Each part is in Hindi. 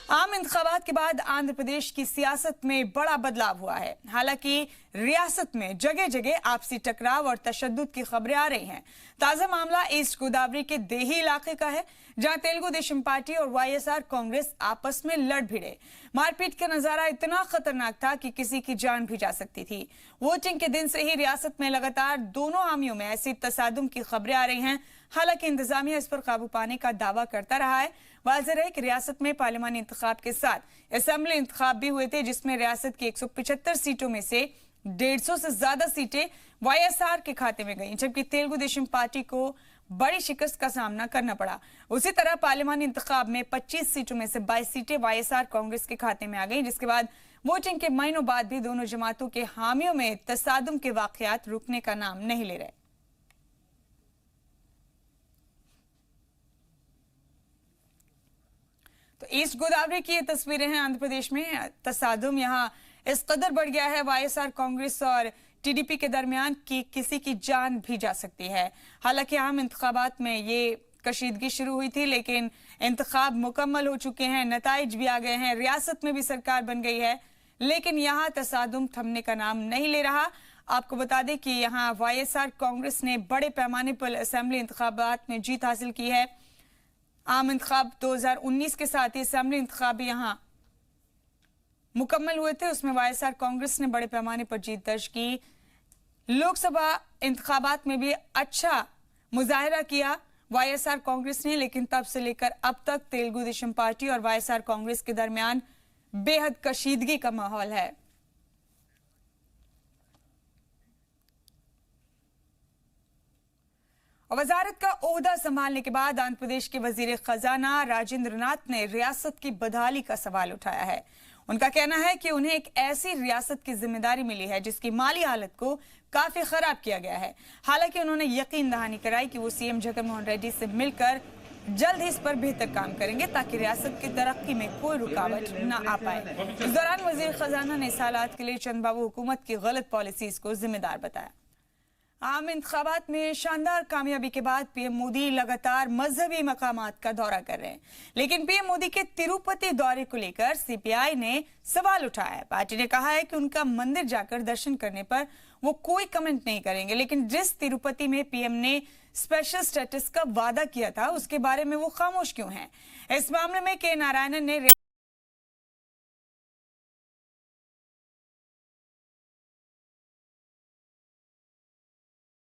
आम इंतखाबात के बाद आंध्र प्रदेश की सियासत में बड़ा बदलाव हुआ है। हालांकि रियासत में जगह जगह आपसी टकराव और तशद्दुद की खबरें आ रही हैं। ताजा मामला ईस्ट गोदावरी के देही इलाके का है, जहां तेलुगु देशम पार्टी और वाईएसआर कांग्रेस आपस में लड़ भिड़े। मारपीट का नजारा इतना खतरनाक था कि किसी की जान भी जा सकती थी। वोटिंग के दिन से ही रियासत में लगातार दोनों हामियों में ऐसी तसादुम की खबरें आ रही हैं। हालांकि इंतजामिया इस पर काबू पाने का दावा करता रहा है। वाज़ेह है कि रियासत में पार्लियामानी इंतखाब के साथ असेंबली इंतखाब भी हुए थे, जिसमें रियासत की 175 सीटों में से 150 से ज्यादा सीटें वाईएसआर के खाते में गईं, जबकि तेलुगु देशम पार्टी को बड़ी शिकस्त का सामना करना पड़ा। उसी तरह पार्लियामानी इंतखाब में 25 सीटों में से 22 सीटें वाईएसआर कांग्रेस के खाते में आ गई, जिसके बाद वोटिंग के महीनों बाद भी दोनों जमातों के हामियों में तसादुम के वाकयात रुकने का नाम नहीं ले रहे। तो ईस्ट गोदावरी की ये तस्वीरें हैं। आंध्र प्रदेश में तसादुम यहाँ इस कदर बढ़ गया है वाईएसआर कांग्रेस और टीडीपी के दरमियान कि किसी की जान भी जा सकती है। हालांकि आम इंतखाबात में ये कशीदगी शुरू हुई थी, लेकिन इंतखाब मुकम्मल हो चुके हैं, नताइज भी आ गए हैं, रियासत में भी सरकार बन गई है, लेकिन यहाँ तसादुम थमने का नाम नहीं ले रहा। आपको बता दें कि यहाँ वाईएसआर कांग्रेस ने बड़े पैमाने पर असेंबली इंतखाबात में जीत हासिल की है। आम इंतखाब 2019 के साथ ही असेंबली इंतखाब यहाँ मुकम्मल हुए थे, उसमें वाईएसआर कांग्रेस ने बड़े पैमाने पर जीत दर्ज की। लोकसभा इंतखाबात में भी अच्छा मुजाहिरा किया वाईएसआर कांग्रेस ने, लेकिन तब से लेकर अब तक तेलुगु देशम पार्टी और वाईएसआर कांग्रेस के दरमियान बेहद कशीदगी का माहौल है। और वजारत का ओहदा संभालने के बाद आंध्र प्रदेश के वजीर खजाना राजेंद्र नाथ ने रियासत की बदहाली का सवाल उठाया है। उनका कहना है कि उन्हें एक ऐसी रियासत की जिम्मेदारी मिली है जिसकी माली हालत को काफी खराब किया गया है। हालांकि उन्होंने यकीन दहानी कराई कि वो सीएम जगनमोहन रेड्डी से मिलकर जल्द ही इस पर बेहतर काम करेंगे, ताकि रियासत की तरक्की में कोई रुकावट न आ पाए। इस दौरान वजीर खजाना ने इस हालात के लिए चंद्रबाबू हुकूमत की गलत पॉलिसीज को जिम्मेदार बताया। आम इंतखाबात में शानदार कामयाबी के बाद पीएम मोदी लगातार मजहबी मकामात का दौरा कर रहे हैं, लेकिन पीएम मोदी के तिरुपति दौरे को लेकर सीपीआई ने सवाल उठाया है। पार्टी ने कहा है कि उनका मंदिर जाकर दर्शन करने पर वो कोई कमेंट नहीं करेंगे, लेकिन जिस तिरुपति में पीएम ने स्पेशल स्टेटस का वादा किया था उसके बारे में वो खामोश क्यों हैं? इस मामले में के नारायणन ने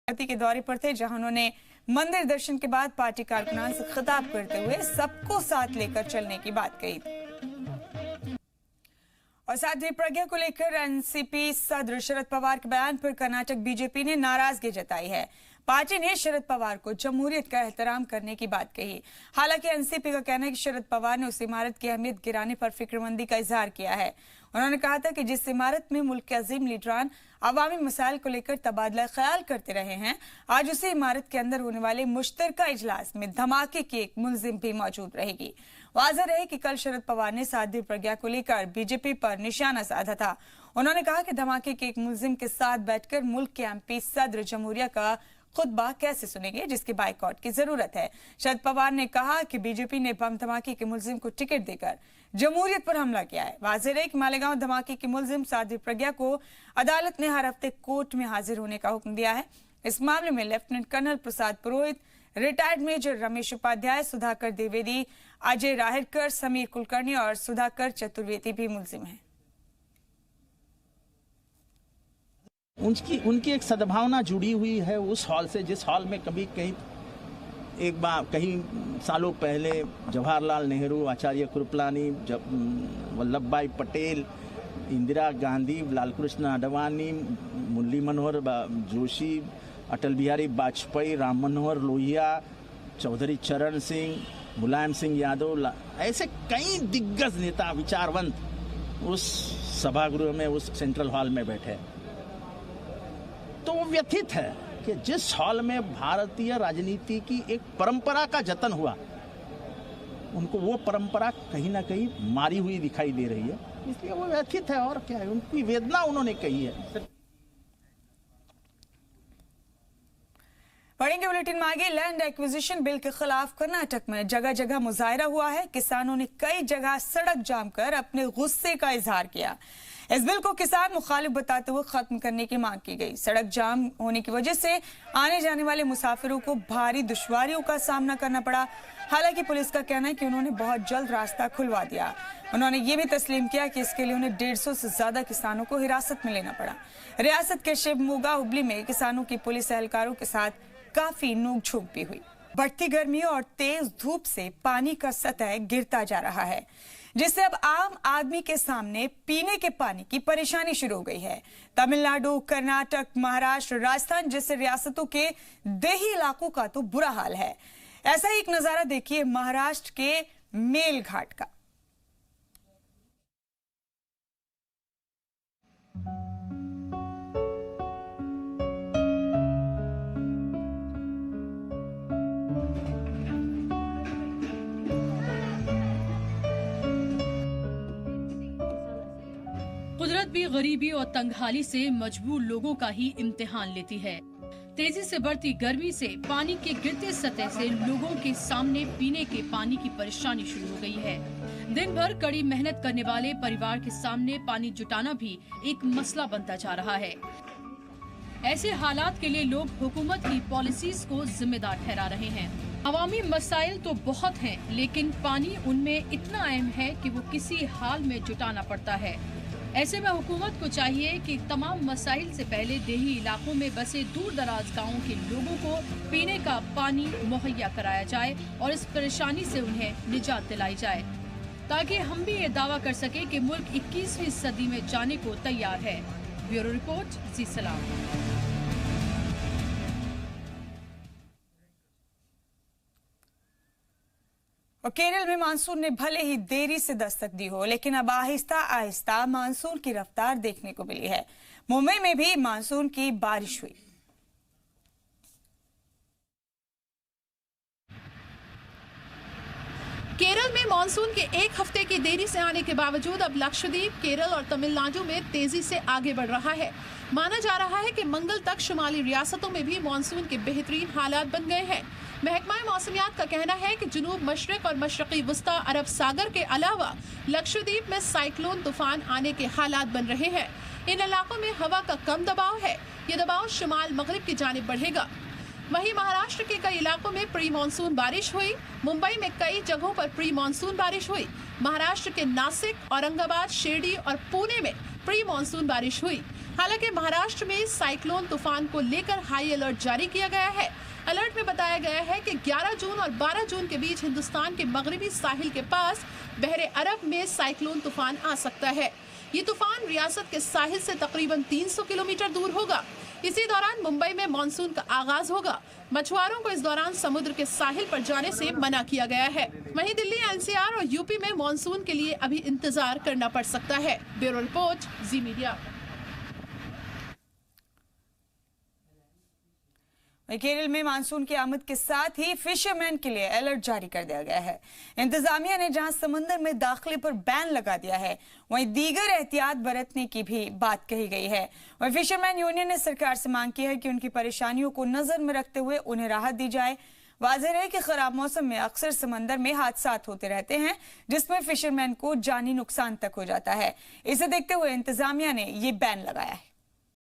के दौरे पर थे, जहां उन्होंने मंदिर दर्शन के बाद पार्टी कारकुनान से खिताब करते हुए सबको साथ लेकर चलने की बात कही थी। और साथ ही प्रज्ञा को लेकर एनसीपी सदर शरद पवार के बयान पर कर्नाटक बीजेपी ने नाराजगी जताई है। पार्टी ने शरद पवार को जमहूरियत का एहतराम करने की बात कही। हालांकि एनसीपी का कहना है कि शरद पवार ने उस इमारत की अहमियत गिराने पर फिक्रमंदी का इजहार किया है। उन्होंने कहा था कि जिस इमारत में मुल्क के अजीम लीडरान अवामी मसाइल को लेकर तबादला ख्याल करते रहे हैं, आज उसी इमारत के अंदर होने वाले मुश्तरका इजलास में धमाके की एक मुलजिम भी मौजूद रहेगी। वाज़ेह रहे कि कल शरद पवार ने साध्वी प्रज्ञा को लेकर बीजेपी पर निशाना साधा था। उन्होंने कहा कि धमाके के एक मुलजिम के साथ बैठकर मुल्क के एमपी सदर जमहूरिया का खुतबा कैसे सुनेंगे, जिसकी बाइकआउट की जरूरत है। शरद पवार ने कहा कि बीजेपी ने बम धमाके के मुलजिम को टिकट देकर जमहूरियत पर हमला किया है। वाज़ेह रहे कि मालेगांव धमाके की मुलजिम साध्वी प्रज्ञा को अदालत ने हर हफ्ते कोर्ट में हाजिर होने का हुक्म दिया है। इस मामले में lieutenant colonel Prasad Purohit, retired major Ramesh Upadhyay, Sudhakar Dwivedi, Ajay Rahirkar, Sameer Kulkarni और सुधाकर चतुर्वेदी भी मुलजिम हैं। उनकी एक सद्भावना जुड़ी हुई है उस हॉल से, जिस हॉल में कभी कहीं एक बार कहीं सालों पहले जवाहरलाल नेहरू, आचार्य कृपलानी, वल्लभ भाई पटेल, इंदिरा गांधी, लालकृष्ण आडवाणी, मुरली मनोहर जोशी, अटल बिहारी वाजपेयी, राम मनोहर लोहिया, चौधरी चरण सिंह, मुलायम सिंह यादव, ऐसे कई दिग्गज नेता विचारवंत उस सभागृह में, उस सेंट्रल हॉल में बैठे। तो वो व्यथित है कि जिस हॉल में भारतीय राजनीति की एक परंपरा का जतन हुआ, उनको वो परंपरा कहीं ना कहीं मारी हुई दिखाई दे रही है, इसलिए वो व्यथित है। और क्या है, उनकी वेदना उन्होंने कही है। पढ़ेंगे बुलेटिन में आगे। लैंड एक्विजिशन बिल के खिलाफ कर्नाटक में जगह जगह मुजाहरा हुआ है। किसानों ने कई जगह सड़क जाम कर अपने गुस्से का इजहार किया। इस बिल को किसान मुखालिफ बताते हुए खत्म करने की मांग की गई। सड़क जाम होने की वजह से आने जाने वाले मुसाफिरों को भारी दुश्वारियों का सामना करना पड़ा। हालांकि पुलिस का कहना है कि उन्होंने बहुत जल्द रास्ता खुलवा दिया। उन्होंने ये भी तस्लीम किया कि इसके लिए उन्हें 150 से ज्यादा किसानों को हिरासत में लेना पड़ा। रियासत के शिवमोगा हुबली में किसानों की पुलिस एहलकारों के साथ काफी नोक-झोंक भी हुई। बढ़ती गर्मी और तेज धूप से पानी का सतह गिरता जा रहा है, जिससे अब आम आदमी के सामने पीने के पानी की परेशानी शुरू हो गई है। तमिलनाडु, कर्नाटक, महाराष्ट्र, राजस्थान जैसे रियासतों के देही इलाकों का तो बुरा हाल है। ऐसा ही एक नजारा देखिए महाराष्ट्र के मेलघाट का। कुदरत भी गरीबी और तंगहाली से मजबूर लोगों का ही इम्तिहान लेती है। तेजी से बढ़ती गर्मी से पानी के गिरते सतह से लोगों के सामने पीने के पानी की परेशानी शुरू हो गई है। दिन भर कड़ी मेहनत करने वाले परिवार के सामने पानी जुटाना भी एक मसला बनता जा रहा है। ऐसे हालात के लिए लोग हुकूमत की पॉलिसीज को जिम्मेदार ठहरा रहे हैं। अवामी मसाइल तो बहुत हैं, लेकिन पानी उनमें इतना अहम है कि वो किसी हाल में जुटाना पड़ता है। ऐसे में हुकूमत को चाहिए कि तमाम मसाइल से पहले देही इलाकों में बसे दूर दराज गाँवों के लोगों को पीने का पानी मुहैया कराया जाए और इस परेशानी से उन्हें निजात दिलाई जाए, ताकि हम भी ये दावा कर सके कि मुल्क 21वीं सदी में जाने को तैयार है। ब्यूरो रिपोर्ट, जी सलाम। और केरल में मानसून ने भले ही देरी से दस्तक दी हो, लेकिन अब आहिस्ता आहिस्ता मानसून की रफ्तार देखने को मिली है। मुंबई में भी मानसून की बारिश हुई। केरल में मानसून के एक हफ्ते की देरी से आने के बावजूद अब लक्षद्वीप, केरल और तमिलनाडु में तेजी से आगे बढ़ रहा है। माना जा रहा है कि मंगल तक शुमाली रियासतों में भी मानसून के बेहतरीन हालात बन गए हैं। महकमा मौसमियात का कहना है कि जुनूब मशरिक और मशरकी वस्ता अरब सागर के अलावा लक्षद्वीप में साइक्लोन तूफान आने के हालात बन रहे हैं। इन इलाकों में हवा का कम दबाव है। ये दबाव शुमाल मगरिब की जानिब बढ़ेगा। वहीं महाराष्ट्र के कई इलाकों में प्री मानसून बारिश हुई। मुंबई में कई जगहों पर प्री मानसून बारिश हुई। महाराष्ट्र के नासिक, औरंगाबाद, शिरडी और पुणे में प्री मानसून बारिश हुई। हालांकि महाराष्ट्र में साइक्लोन तूफान को लेकर हाई अलर्ट जारी किया गया है। अलर्ट में बताया गया है कि 11 जून और 12 जून के बीच हिंदुस्तान के मगरबी साहिल के पास बहरे अरब में साइक्लोन तूफान आ सकता है। ये तूफान रियासत के साहिल से तकरीबन 300 किलोमीटर दूर होगा। इसी दौरान मुंबई में मानसून का आगाज होगा। मछुआरों को इस दौरान समुद्र के साहिल पर जाने से मना किया गया है। वहीं दिल्ली, एनसीआर और यूपी में मानसून के लिए अभी इंतजार करना पड़ सकता है। ब्यूरो रिपोर्ट, जी मीडिया। केरल में मानसून की आमद के साथ ही फिशरमैन के लिए अलर्ट जारी कर दिया गया है। इंतजामिया ने जहां समंदर में दाखिले पर बैन लगा दिया है, वहीं दीगर एहतियात बरतने की भी बात कही गई है। वहीं फिशरमैन यूनियन ने सरकार से मांग की है कि उनकी परेशानियों को नजर में रखते हुए उन्हें राहत दी जाए। वाज़ेह है कि खराब मौसम में अक्सर समंदर में हादसात होते रहते हैं, जिसमें फिशरमैन को जानी नुकसान तक हो जाता है। इसे देखते हुए इंतजामिया ने ये बैन लगाया है।